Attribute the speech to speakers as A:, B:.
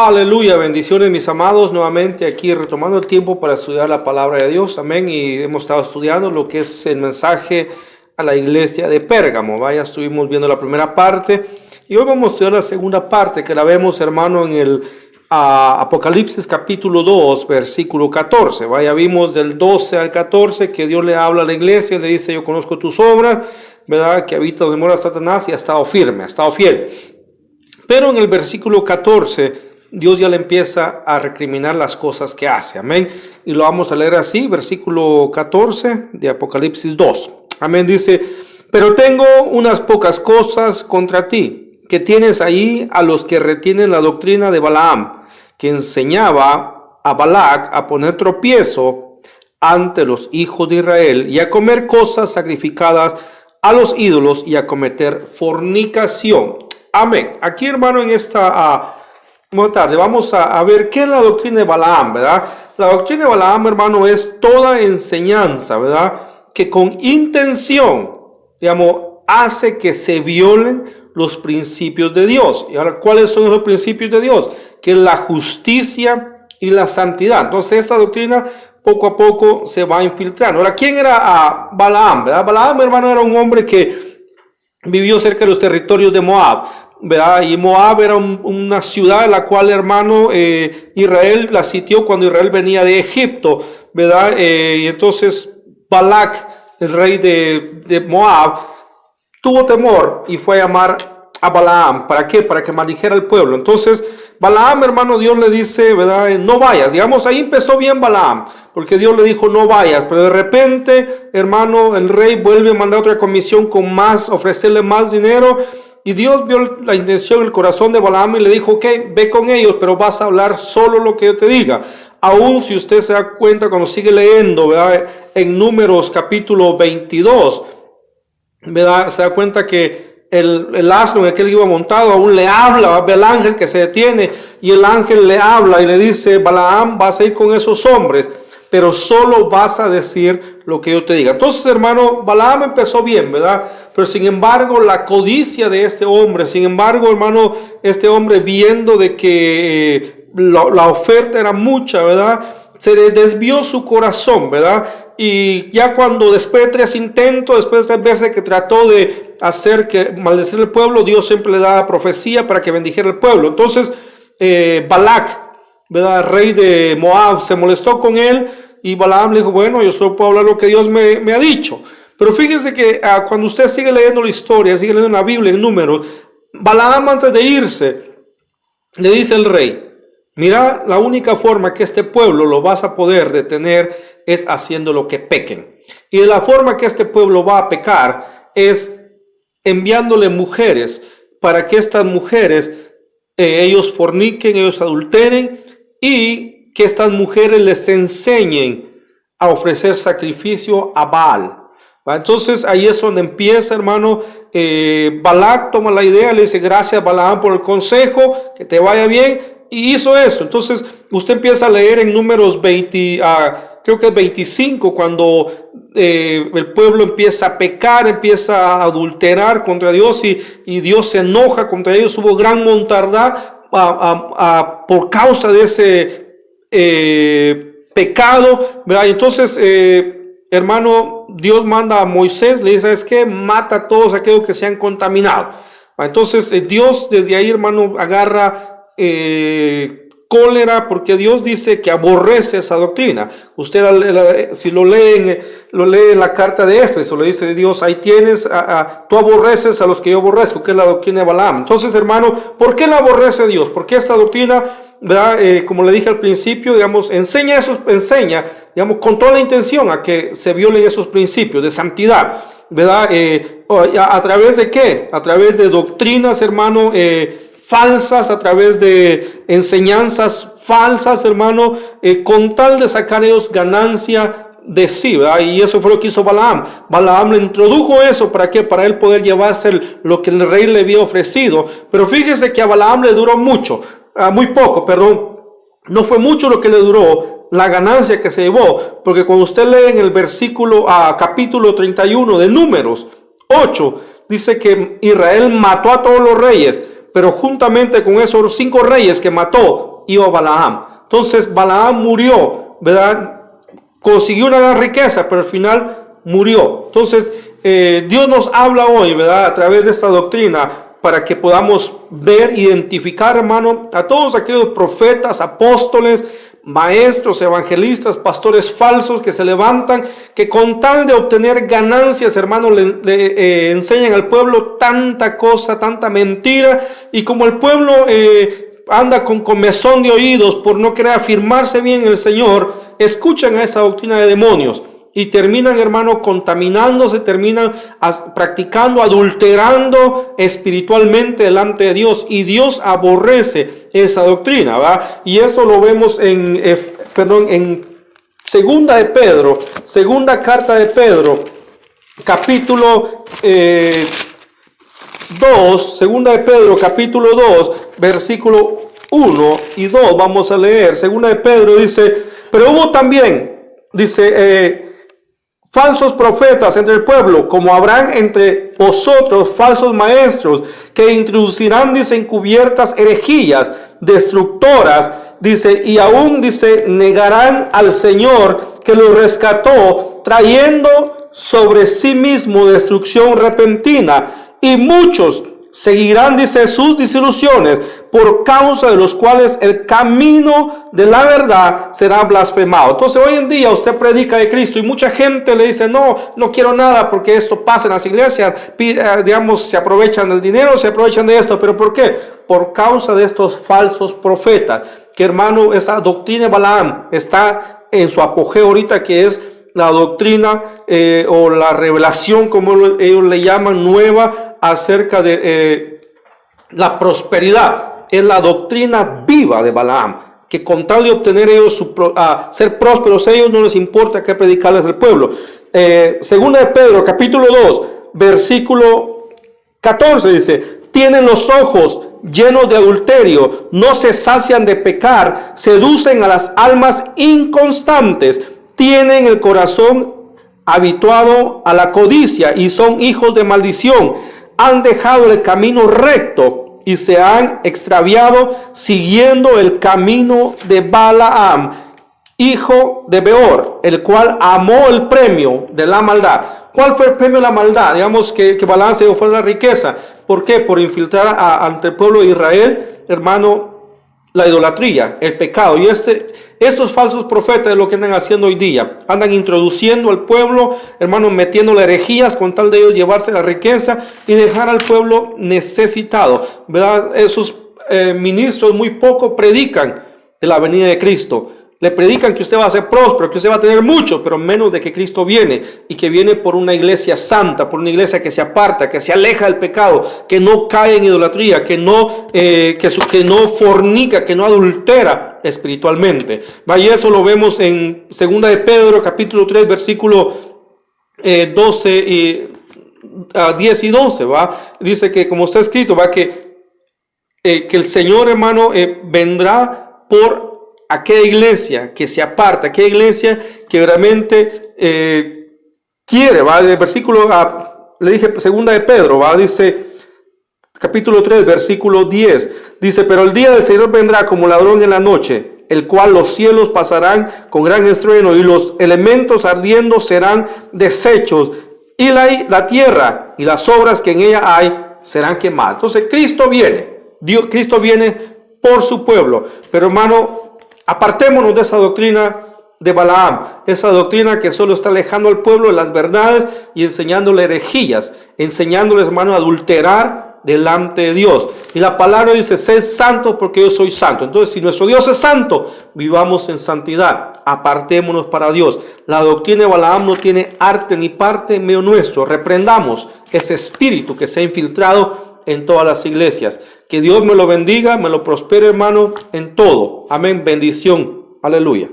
A: Aleluya, bendiciones mis amados, nuevamente aquí retomando el tiempo para estudiar la palabra de Dios, amén, y hemos estado estudiando lo que es el mensaje a la iglesia de Pérgamo. Vaya, estuvimos viendo la primera parte y hoy vamos a estudiar la segunda parte que la vemos, hermano, en el Apocalipsis capítulo 2, versículo 14. Vaya, vimos del 12 al 14 que Dios le habla a la iglesia, le dice: yo conozco tus obras, verdad, que habita donde mora Satanás y ha estado firme, ha estado fiel. Pero en el versículo 14 Dios ya le empieza a recriminar las cosas que hace, amén. Y lo vamos a leer así, versículo 14 de Apocalipsis 2, amén. Dice: pero tengo unas pocas cosas contra ti, que tienes ahí a los que retienen la doctrina de Balaam, que enseñaba a Balac a poner tropiezo ante los hijos de Israel y a comer cosas sacrificadas a los ídolos y a cometer fornicación. Amén. Aquí, hermano, en esta buena tarde vamos a ver qué es la doctrina de Balaam, ¿verdad? La doctrina de Balaam, hermano, es toda enseñanza, ¿verdad?, que con intención, digamos, hace que se violen los principios de Dios. Y ahora, ¿cuáles son los principios de Dios? Que es la justicia y la santidad. Entonces, esta doctrina poco a poco se va infiltrando. Ahora, ¿quién era Balaam, verdad? Balaam, hermano, era un hombre que vivió cerca de los territorios de Moab, ¿verdad? Y Moab era una ciudad en la cual, hermano, Israel la sitió cuando Israel venía de Egipto, ¿verdad? Y entonces Balac, el rey de Moab, tuvo temor y fue a llamar a Balaam. ¿Para qué? Para que maldijera al pueblo. Entonces Balaam, hermano, Dios le dice, ¿verdad?, no vayas. Digamos, ahí empezó bien Balaam, porque Dios le dijo no vayas, pero de repente, hermano, el rey vuelve a mandar otra comisión con más, ofrecerle más dinero. Y Dios vio la intención, el corazón de Balaam y le dijo: ok, ve con ellos, pero vas a hablar solo lo que yo te diga. Aún si usted se da cuenta cuando sigue leyendo, ¿verdad?, en Números capítulo 22, ¿verdad?, se da cuenta que el asno en el que él iba montado aún le habla, ve al ángel que se detiene y el ángel le habla y le dice: Balaam, vas a ir con esos hombres, pero solo vas a decir lo que yo te diga. Entonces, hermano, Balaam empezó bien, ¿verdad? Pero sin embargo, la codicia de este hombre, sin embargo, hermano, este hombre, viendo de que la oferta era mucha, ¿verdad?, se desvió su corazón, ¿verdad? Y ya cuando después de 3 intentos, después de 3 veces que trató de hacer que maldecir el pueblo, Dios siempre le daba profecía para que bendijera el pueblo. Entonces, Balac, ¿verdad?, rey de Moab, se molestó con él y Balaam le dijo: bueno, yo solo puedo hablar lo que Dios me ha dicho. Pero fíjese que cuando usted sigue leyendo la historia, sigue leyendo la Biblia en Números, Balaam, antes de irse, le dice al rey: mira, la única forma que este pueblo lo vas a poder detener es haciendo lo que pequen. Y la forma que este pueblo va a pecar es enviándole mujeres para que estas mujeres, ellos forniquen, ellos adulteren, y que estas mujeres les enseñen a ofrecer sacrificio a Baal. Entonces ahí es donde empieza, hermano. Balac toma la idea, le dice: gracias, Balaam, por el consejo, que te vaya bien, y hizo eso. Entonces usted empieza a leer en Números 20, creo que es 25, cuando el pueblo empieza a pecar, empieza a adulterar contra Dios y Dios se enoja contra ellos. Hubo gran montardad por causa de ese pecado, ¿verdad? Y entonces, hermano, Dios manda a Moisés, le dice: ¿sabes qué? Mata a todos aquellos que se han contaminado. Entonces Dios desde ahí, hermano, agarra cólera, porque Dios dice que aborrece esa doctrina. Usted, si lo lee en la carta de Éfeso, le dice Dios: ahí tienes, tú aborreces a los que yo aborrezco, que es la doctrina de Balaam. Entonces, hermano, ¿por qué la aborrece Dios? Porque esta doctrina, ¿verdad?, como le dije al principio, digamos, enseña, digamos, con toda la intención a que se violen esos principios de santidad, ¿verdad? ¿A través de qué? A través de doctrinas, hermano, falsas, a través de enseñanzas falsas, hermano, con tal de sacar ellos ganancia de sí, ¿verdad? Y eso fue lo que hizo Balaam. Balaam le introdujo eso, ¿para qué? Para él poder llevarse lo que el rey le había ofrecido. Pero fíjese que a Balaam le duró muy poco, perdón. No fue mucho lo que le duró, la ganancia que se llevó, porque cuando usted lee en el versículo, capítulo 31 de Números 8, dice que Israel mató a todos los reyes, pero juntamente con esos 5 reyes que mató, iba Balaam. Entonces Balaam murió, ¿verdad? Consiguió una gran riqueza, pero al final murió. Entonces Dios nos habla hoy, ¿verdad? A través de esta doctrina, para que podamos ver, identificar, hermano, a todos aquellos profetas, apóstoles, maestros, evangelistas, pastores falsos que se levantan, que con tal de obtener ganancias, hermano, le enseñan al pueblo tanta cosa, tanta mentira, y como el pueblo anda con comezón de oídos por no querer afirmarse bien en el Señor, escuchan a esa doctrina de demonios y terminan, hermano, contaminándose, terminan practicando, adulterando espiritualmente delante de Dios, y Dios aborrece esa doctrina, ¿va? Y eso lo vemos en segunda de Pedro, segunda carta de Pedro, capítulo 2, segunda de Pedro, capítulo 2, versículo 1 y 2, vamos a leer. Segunda de Pedro dice: pero hubo también, dice, falsos profetas entre el pueblo, como habrán entre vosotros falsos maestros, que introducirán, dice, encubiertas herejías destructoras, dice, y aún, dice, negarán al Señor que los rescató, trayendo sobre sí mismo destrucción repentina, y muchos seguirán, dice, sus disoluciones, por causa de los cuales el camino de la verdad será blasfemado. Entonces hoy en día usted predica de Cristo y mucha gente le dice: no quiero nada porque esto pasa en las iglesias, digamos, se aprovechan del dinero, se aprovechan de esto. ¿Pero por qué? Por causa de estos falsos profetas, que, hermano, esa doctrina de Balaam está en su apogeo ahorita, que es la doctrina o la revelación, como ellos le llaman, nueva acerca de la prosperidad. Es la doctrina viva de Balaam, que con tal de obtener ellos ser prósperos, a ellos no les importa qué predicarles al pueblo. Segunda de Pedro, capítulo 2, versículo 14 dice: tienen los ojos llenos de adulterio, no se sacian de pecar, seducen a las almas inconstantes, tienen el corazón habituado a la codicia y son hijos de maldición, han dejado el camino recto y se han extraviado siguiendo el camino de Balaam, hijo de Beor, el cual amó el premio de la maldad. ¿Cuál fue el premio de la maldad? Digamos que Balaam se fue la riqueza. ¿Por qué? Por infiltrar ante el pueblo de Israel, hermano, la idolatría, el pecado. Y estos falsos profetas es lo que andan haciendo hoy día. Andan introduciendo al pueblo, hermanos, metiéndole herejías con tal de ellos llevarse la riqueza y dejar al pueblo necesitado, ¿verdad? Esos ministros muy poco predican de la venida de Cristo. Le predican que usted va a ser próspero, que usted va a tener mucho, pero menos de que Cristo viene, y que viene por una iglesia santa, por una iglesia que se aparta, que se aleja del pecado, que no cae en idolatría, que no fornica, que no adultera espiritualmente. Y eso lo vemos en segunda de Pedro, capítulo 3, versículo 10 y 12, ¿va? Dice que, como está escrito, ¿va? Que el Señor, hermano, vendrá por aquella iglesia que se aparta, aquella iglesia que realmente quiere, ¿va? El versículo, le dije, segunda de Pedro, ¿va? Dice, capítulo 3, versículo 10, dice: pero el día del Señor vendrá como ladrón en la noche, el cual los cielos pasarán con gran estruendo y los elementos ardiendo serán deshechos, y la tierra y las obras que en ella hay serán quemadas. Entonces Cristo viene, Cristo viene por su pueblo, pero, hermano, apartémonos de esa doctrina de Balaam, esa doctrina que solo está alejando al pueblo de las verdades y enseñándole herejías, enseñándoles, hermano, a adulterar delante de Dios. Y la palabra dice: sed santo porque yo soy santo. Entonces, si nuestro Dios es santo, vivamos en santidad, apartémonos para Dios. La doctrina de Balaam no tiene arte ni parte en medio nuestro. Reprendamos ese espíritu que se ha infiltrado en todas las iglesias. Que Dios me lo bendiga, me lo prospere, hermano, en todo. Amén. Bendición. Aleluya.